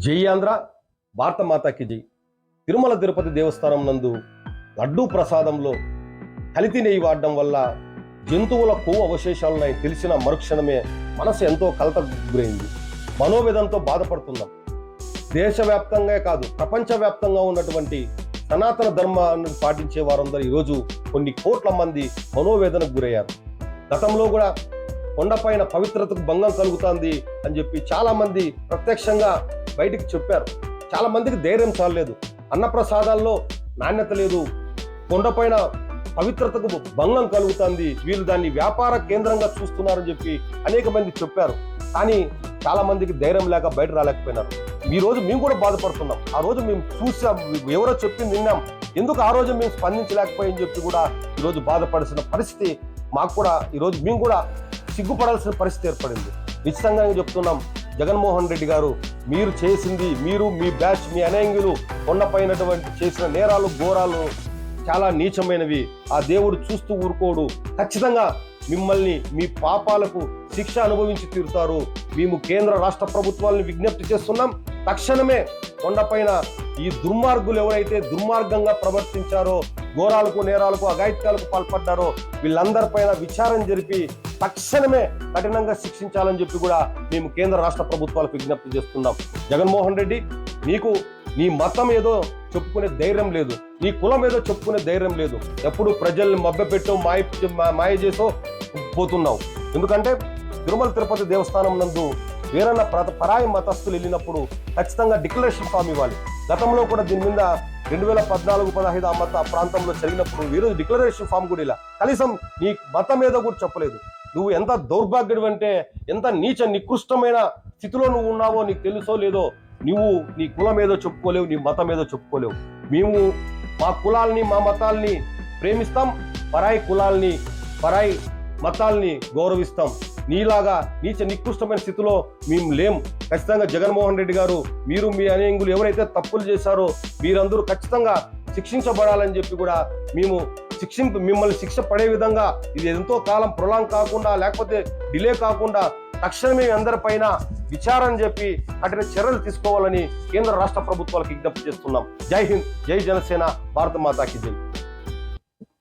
జై ఆంధ్ర, భారత మాతాకి జై. తిరుమల తిరుపతి దేవస్థానం నందు లడ్డూ ప్రసాదంలో కల్తీ నెయ్యి వాడడం వల్ల జంతువుల కొవ్వు అవశేషాలున్నాయి తెలిసిన మరుక్షణమే మనసు ఎంతో కలతకు గురైంది. మనోవేదంతో బాధపడుతున్నాం. దేశవ్యాప్తంగా కాదు, ప్రపంచవ్యాప్తంగా ఉన్నటువంటి సనాతన ధర్మాన్ని పాటించే వారందరూ ఈరోజు కొన్ని కోట్ల మంది మనోవేదనకు గురయ్యారు. గతంలో కూడా కొండపైన పవిత్రతకు భంగం కలుగుతుంది అని చెప్పి చాలా మంది ప్రత్యక్షంగా బయటికి చెప్పారు. చాలా మందికి ధైర్యం చాలలేదు. అన్నప్రసాదాల్లో నాణ్యత లేదు, కొండపైన పవిత్రతకు భంగం కలుగుతుంది, వీళ్ళు దాన్ని వ్యాపార కేంద్రంగా చూస్తున్నారని చెప్పి అనేక మంది చెప్పారు. కానీ చాలా మందికి ధైర్యం లేక బయట రాలేకపోయినారు. ఈ రోజు మేము కూడా బాధపడుతున్నాం. ఆ రోజు మేము చూసాం, ఎవరో చెప్పింది విన్నాం, ఎందుకు ఆ రోజు మేము స్పందించలేకపోయని చెప్పి కూడా ఈరోజు బాధపడాల్సిన పరిస్థితి మాకు కూడా, ఈరోజు మేము కూడా సిగ్గుపడాల్సిన పరిస్థితి ఏర్పడింది. నిశ్చితంగా చెప్తున్నాం, జగన్మోహన్ రెడ్డి గారు మీరు చేసింది, మీరు మీ బ్యాచ్, మీ అనేంగులు కొండపైనటువంటి చేసిన నేరాలు ఘోరాలు చాలా నీచమైనవి. ఆ దేవుడు చూస్తూ ఊరుకోడు. ఖచ్చితంగా మిమ్మల్ని మీ పాపాలకు శిక్ష అనుభవించి తీరుతారు. మేము కేంద్ర రాష్ట్ర ప్రభుత్వాలను విజ్ఞప్తి చేస్తున్నాం, తక్షణమే కొండపైన ఈ దుర్మార్గులు ఎవరైతే దుర్మార్గంగా ప్రవర్తించారో, ఘోరాలకు నేరాలకు అఘాయిత్యాలకు పాల్పడ్డారో వీళ్ళందరిపైన విచారణ జరిపి తక్షణమే కఠినంగా శిక్షించాలని చెప్పి కూడా మేము కేంద్ర రాష్ట్ర ప్రభుత్వాలకు విజ్ఞప్తి చేస్తున్నాం. జగన్మోహన్ రెడ్డి, నీకు నీ మతం ఏదో చెప్పుకునే ధైర్యం లేదు, నీ కులం ఏదో చెప్పుకునే ధైర్యం లేదు. ఎప్పుడు ప్రజల్ని మభ్యపెట్టో మాయ చేసో పోతున్నావు. ఎందుకంటే తిరుమల తిరుపతి దేవస్థానం నందు వేరన్న పరాయి మతస్థులు వెళ్ళినప్పుడు ఖచ్చితంగా డిక్లరేషన్ ఫామ్ ఇవ్వాలి. గతంలో కూడా దీని మీద 2014-15 ఆ ప్రాంతంలో జరిగినప్పుడు ఈరోజు డిక్లరేషన్ ఫామ్ కూడా ఇలా కనీసం నీ మతం ఏదో కూడా చెప్పలేదు. నువ్వు ఎంత దౌర్భాగ్యుడు అంటే, ఎంత నీచ నికృష్టమైన స్థితిలో నువ్వు ఉన్నావో నీకు తెలుసో లేదో. నువ్వు నీ కులం ఏదో చెప్పుకోలేవు, నీ మతం ఏదో చెప్పుకోలేవు. మేము మా కులాల్ని మా మతాల్ని ప్రేమిస్తాం, పరాయి కులాల్ని పరాయి మతాల్ని గౌరవిస్తాం. నీలాగా నీచ నికృష్టమైన స్థితిలో మేము లేం. ఖచ్చితంగా జగన్మోహన్ రెడ్డి గారు, మీరు మీ అనేంగులు ఎవరైతే తప్పులు చేశారో మీరందరూ ఖచ్చితంగా శిక్షించబడాలని చెప్పి కూడా మేము మిమ్మల్ని శిక్ష పడే విధంగా ఇది ఎంతో కాలం ప్రొలాంగ్ కాకుండా, లేకపోతే డిలే కాకుండా తక్షణమే అందరిపైన విచారణ చెప్పి కఠిన చర్యలు తీసుకోవాలని కేంద్ర రాష్ట్ర ప్రభుత్వాలకు విజ్ఞప్తి చేస్తున్నాం. జై హింద్, జై జనసేన, భారత మాతాకి జై.